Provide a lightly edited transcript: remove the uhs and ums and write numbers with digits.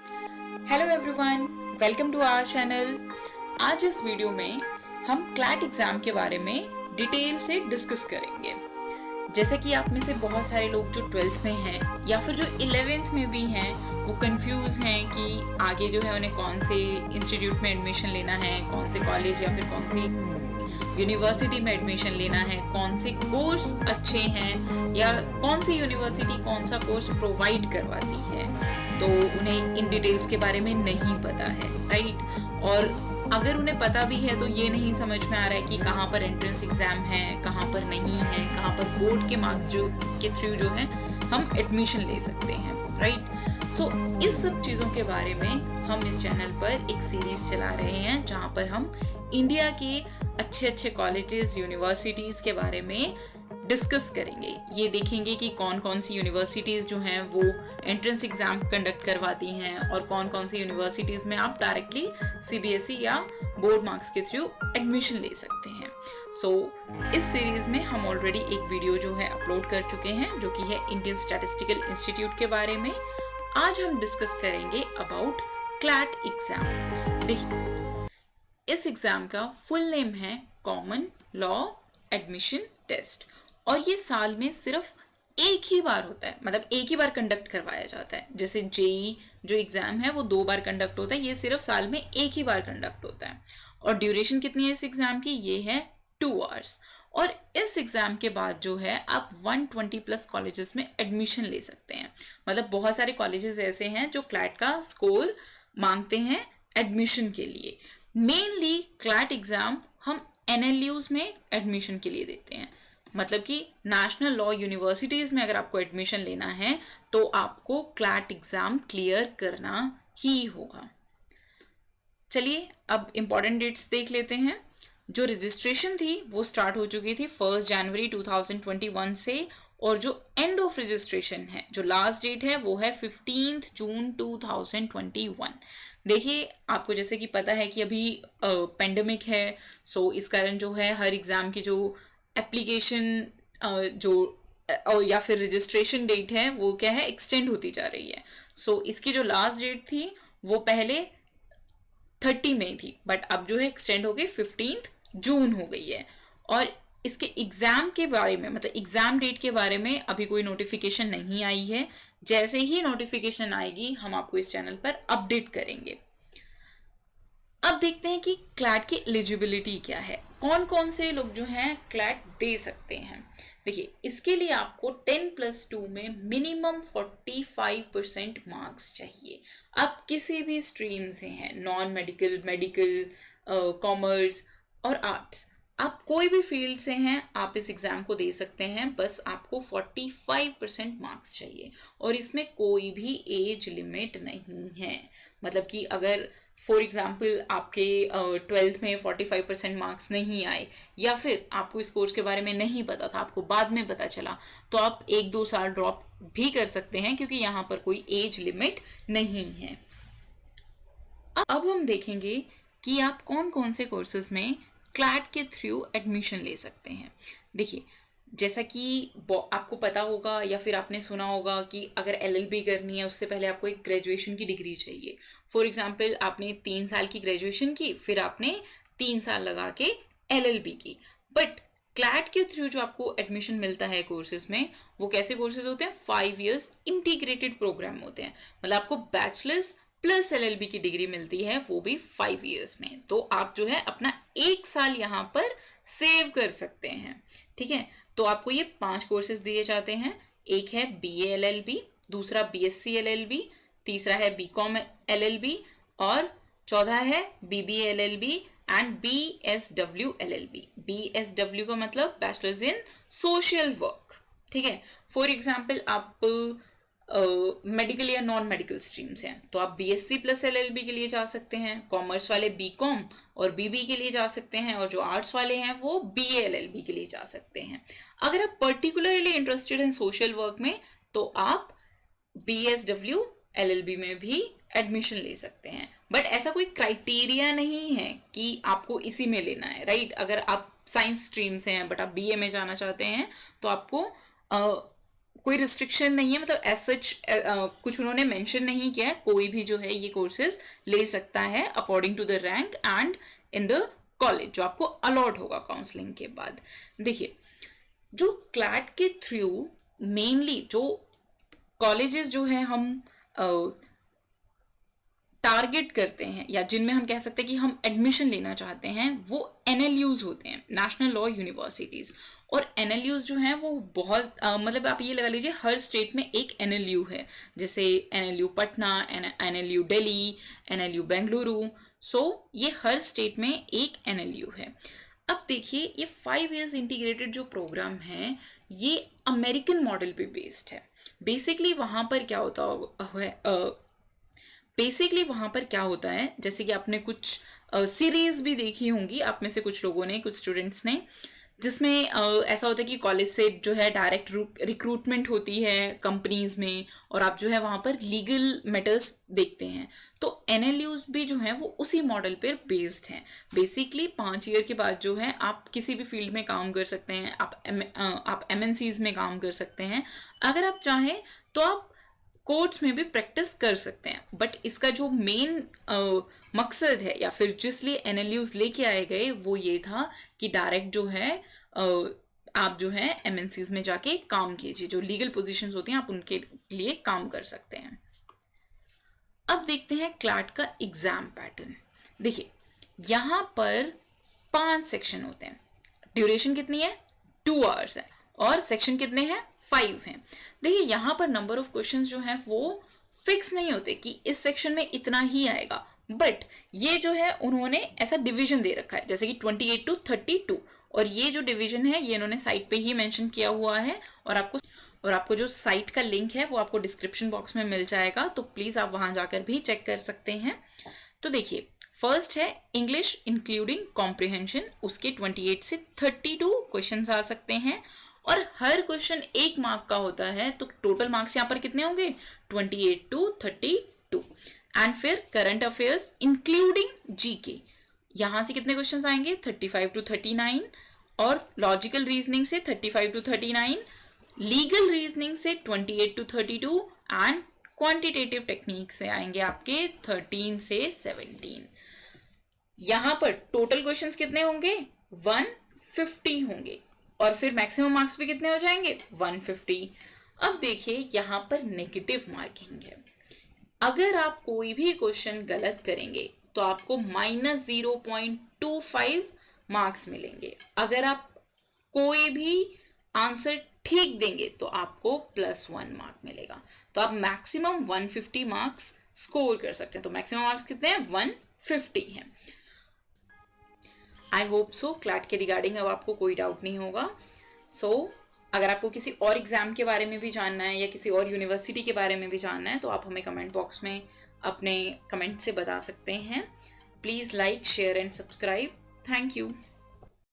Hello everyone, welcome to our channel. आज इस video में हम क्लैट एग्जाम के बारे में डिटेल से डिस्कस करेंगे। जैसे कि आप में से बहुत सारे लोग जो 12th में हैं या फिर जो 11th में भी हैं वो कंफ्यूज हैं कि आगे जो है उन्हें कौन से इंस्टीट्यूट में एडमिशन लेना है, कौन से कॉलेज या फिर कौन सी यूनिवर्सिटी में एडमिशन लेना है, कौन से कोर्स अच्छे हैं या कौन सी यूनिवर्सिटी कौन सा कोर्स प्रोवाइड करवाती है, तो उन्हें इन डिटेल्स के बारे में नहीं पता है, राइट। और अगर उन्हें पता भी है तो ये नहीं समझ में आ रहा है कि कहाँ पर एंट्रेंस एग्जाम है, कहाँ पर नहीं है, कहाँ पर बोर्ड के मार्क्स जो के थ्रू जो है हम एडमिशन ले सकते हैं, राइट। सो इस सब चीज़ों के बारे में हम इस चैनल पर एक सीरीज चला रहे हैं जहाँ पर हम इंडिया के अच्छे अच्छे कॉलेजेस, यूनिवर्सिटीज़ के बारे में डिस्कस करेंगे। ये देखेंगे कि कौन कौन सी यूनिवर्सिटीज़ जो हैं वो एंट्रेंस एग्ज़ाम कंडक्ट करवाती हैं और कौन कौन सी यूनिवर्सिटीज़ में आप डायरेक्टली सीबीएसई या बोर्ड मार्क्स के थ्रू एडमिशन ले सकते हैं। इस सीरीज़ में हम ऑलरेडी एक वीडियो जो है अपलोड कर चुके हैं जो कि है इंडियन स्टैटिस्टिकल इंस्टीट्यूट के बारे में। आज हम डिस्कस करेंगे अबाउट क्लैट एग्ज़ाम। देखिए, इस एग्ज़ाम का फुल नेम है कॉमन लॉ एडमिशन टेस्ट और ये साल में सिर्फ एक ही बार होता है, मतलब एक ही बार कंडक्ट करवाया जाता है। जैसे जेई जो एग्ज़ाम है वो 2 बार कंडक्ट होता है, ये सिर्फ साल में एक ही बार कंडक्ट होता है। और ड्यूरेशन कितनी है इस एग्ज़ाम की? ये है 2 आवर्स। और इस एग्ज़ाम के बाद जो है आप 120+ कॉलेजेस में एडमिशन ले सकते हैं। मतलब बहुत सारे कॉलेजेस ऐसे हैं जो क्लैट का स्कोर मांगते हैं एडमिशन के लिए। मेनली क्लैट एग्ज़ाम हम एनएलयूज में एडमिशन के लिए देते हैं। मतलब कि नेशनल लॉ यूनिवर्सिटीज़ में अगर आपको एडमिशन लेना है तो आपको क्लैट एग्ज़ाम क्लियर करना ही होगा। चलिए अब इम्पॉर्टेंट डेट्स देख लेते हैं। जो रजिस्ट्रेशन थी वो स्टार्ट हो चुकी थी 1 जनवरी 2021 से, और जो एंड ऑफ रजिस्ट्रेशन है, जो लास्ट डेट है वो है 15 जून 2021। देखिए, आपको जैसे कि पता है कि अभी पेंडेमिक है, सो इस कारण जो है हर एग्ज़ाम की जो एप्लीकेशन या फिर रजिस्ट्रेशन डेट है वो क्या है, एक्सटेंड होती जा रही है। इसकी जो लास्ट डेट थी वो पहले 30 मई थी, बट अब जो है एक्सटेंड हो गई 15 जून हो गई है। और इसके एग्ज़ाम के बारे में, मतलब एग्ज़ाम डेट के बारे में अभी कोई नोटिफिकेशन नहीं आई है। जैसे ही नोटिफिकेशन आएगी हम आपको इस चैनल पर अपडेट करेंगे। अब देखते हैं कि क्लैट की एलिजिबिलिटी क्या है, कौन कौन से लोग जो हैं क्लैट दे सकते हैं। देखिए, इसके लिए आपको 10+2 में मिनिमम 45% मार्क्स चाहिए। आप किसी भी स्ट्रीम से हैं, नॉन मेडिकल, मेडिकल, कॉमर्स और आर्ट्स, आप कोई भी फील्ड से हैं, आप इस एग्ज़ाम को दे सकते हैं। बस आपको 45% मार्क्स चाहिए और इसमें कोई भी एज लिमिट नहीं है। मतलब कि अगर फॉर एग्ज़ाम्पल आपके 12th में 45% मार्क्स नहीं आए या फिर आपको इस कोर्स के बारे में नहीं पता था, आपको बाद में पता चला, तो आप 1-2 साल ड्रॉप भी कर सकते हैं क्योंकि यहाँ पर कोई एज लिमिट नहीं है। अब हम देखेंगे कि आप कौन कौन से कोर्सेज में क्लैट के थ्रू एडमिशन ले सकते हैं। देखिए, जैसा कि आपको पता होगा या फिर आपने सुना होगा कि अगर एलएलबी करनी है उससे पहले आपको एक ग्रेजुएशन की डिग्री चाहिए। फॉर एग्जांपल, आपने 3 साल की ग्रेजुएशन की, फिर आपने 3 साल लगा के एलएलबी की। बट क्लैट के थ्रू जो आपको एडमिशन मिलता है कोर्सेज में, वो कैसे कोर्सेज होते हैं? 5 इयर्स इंटीग्रेटेड प्रोग्राम होते हैं। मतलब आपको बैचलर्स प्लस एलएलबी की डिग्री मिलती है, वो भी 5 इयर्स में। तो आप जो है अपना 1 साल यहाँ पर सेव कर सकते हैं, ठीक है। तो आपको ये 5 कोर्सेज दिए जाते हैं। एक है बीए एलएलबी, दूसरा बीएससी एलएलबी, तीसरा है बीकॉम एलएलबी और चौथा है BBA LLB and BSW LLB. BSW का मतलब बैचलर्स इन सोशल वर्क, ठीक है। फॉर एग्जाम्पल, आप मेडिकल या नॉन मेडिकल स्ट्रीम्स हैं तो आप बीएससी प्लस एलएलबी के लिए जा सकते हैं, कॉमर्स वाले बीकॉम और बीबी के लिए जा सकते हैं, और जो आर्ट्स वाले हैं वो बीए एलएलबी के लिए जा सकते हैं। अगर आप particularly interested in social work में तो आप बीएसडब्ल्यू एलएलबी में भी एडमिशन ले सकते हैं। बट ऐसा कोई क्राइटेरिया नहीं है कि आपको इसी में लेना है, राइट। अगर आप साइंस स्ट्रीम से हैं बट आप बीए में जाना चाहते हैं तो आपको कोई रिस्ट्रिक्शन नहीं है, मतलब एज सच कुछ उन्होंने मेंशन नहीं किया है, कोई भी जो है ये कोर्सेज ले सकता है according to the rank and in the college जो आपको अलॉट होगा काउंसलिंग के बाद। देखिए जो क्लैट के थ्रू मेनली जो कॉलेजेस जो है हम टारगेट करते हैं या जिनमें हम कह सकते हैं कि हम एडमिशन लेना चाहते हैं, वो NLUs होते हैं, नेशनल लॉ यूनिवर्सिटीज़। और NLUs जो हैं वो बहुत मतलब आप ये लगा लीजिए हर स्टेट में एक NLU है, जैसे NLU Patna, NLU Delhi, NLU Bengaluru. सो ये हर स्टेट में एक NLU है। अब देखिए ये 5 years इंटीग्रेटेड जो प्रोग्राम है ये अमेरिकन मॉडल पे बेस्ड है। बेसिकली वहाँ पर क्या होता है बेसिकली वहाँ पर क्या होता है, जैसे कि आपने कुछ सीरीज भी देखी होंगी आप में से कुछ लोगों ने, कुछ स्टूडेंट्स ने, जिसमें ऐसा होता है कि कॉलेज से जो है डायरेक्ट रिक्रूटमेंट होती है कंपनीज में और आप जो है वहाँ पर लीगल मैटर्स देखते हैं। तो NLUs भी जो है वो उसी मॉडल पर बेस्ड हैं। बेसिकली 5 ईयर के बाद जो है आप किसी भी फील्ड में काम कर सकते हैं, आप MNCs में काम कर सकते हैं। अगर आप चाहें तो आप कोर्ट्स में भी प्रैक्टिस कर सकते हैं। बट इसका जो मेन मकसद है या फिर जिस लिए NLUs लेके आए गए वो ये था कि डायरेक्ट जो है आप जो है MNCs में जाके काम कीजिए, जो लीगल पोजीशंस होती हैं आप उनके लिए काम कर सकते हैं। अब देखते हैं क्लैट का एग्जाम पैटर्न। देखिए यहाँ पर 5 सेक्शन होते हैं, ड्यूरेशन कितनी है 2 hours है, और सेक्शन कितने हैं 5 हैं। देखिए यहाँ पर नंबर ऑफ क्वेश्चंस जो हैं वो फिक्स नहीं होते कि इस सेक्शन में इतना ही आएगा, बट ये जो है उन्होंने ऐसा डिवीजन दे रखा है जैसे कि 28 to 32, और ये जो डिवीजन है ये इन्होंने साइट पे ही मेंशन किया हुआ है। और आपको जो साइट का लिंक है वो आपको डिस्क्रिप्शन बॉक्स में मिल जाएगा, तो प्लीज आप वहां जाकर भी चेक कर सकते हैं। तो देखिए फर्स्ट है इंग्लिश इंक्लूडिंग कॉम्प्रिहेंशन, उसके 28 से 32 क्वेश्चन आ सकते हैं और हर क्वेश्चन 1 मार्क का होता है। तो टोटल मार्क्स यहाँ पर कितने होंगे 28 to 32। एंड फिर करंट अफेयर्स इंक्लूडिंग GK, यहाँ से कितने क्वेश्चन आएंगे 35 to 39, और लॉजिकल रीजनिंग से 35 to 39, लीगल रीजनिंग से 28 to 32 एंड क्वांटिटेटिव टेक्निक से आएंगे आपके 13 से 17। यहाँ पर टोटल क्वेश्चंस कितने होंगे 150 होंगे, और फिर मैक्सिमम मार्क्स भी कितने हो जाएंगे 150। अब देखिए यहाँ पर नेगेटिव मार्किंग है, अगर आप कोई भी क्वेश्चन गलत करेंगे तो आपको -0.25 मार्क्स मिलेंगे। अगर आप कोई भी आंसर ठीक देंगे तो आपको +1 मार्क मिलेगा। तो आप मैक्सिमम 150 मार्क्स स्कोर कर सकते हैं। तो मैक्सिमम मार्क्स कितने हैं 150 हैं। आई होप सो क्लैट के रिगार्डिंग अब आपको कोई डाउट नहीं होगा। अगर आपको किसी और एग्जाम के बारे में भी जानना है या किसी और यूनिवर्सिटी के बारे में भी जानना है तो आप हमें कमेंट बॉक्स में अपने कमेंट से बता सकते हैं। Please like, share and subscribe. Thank you.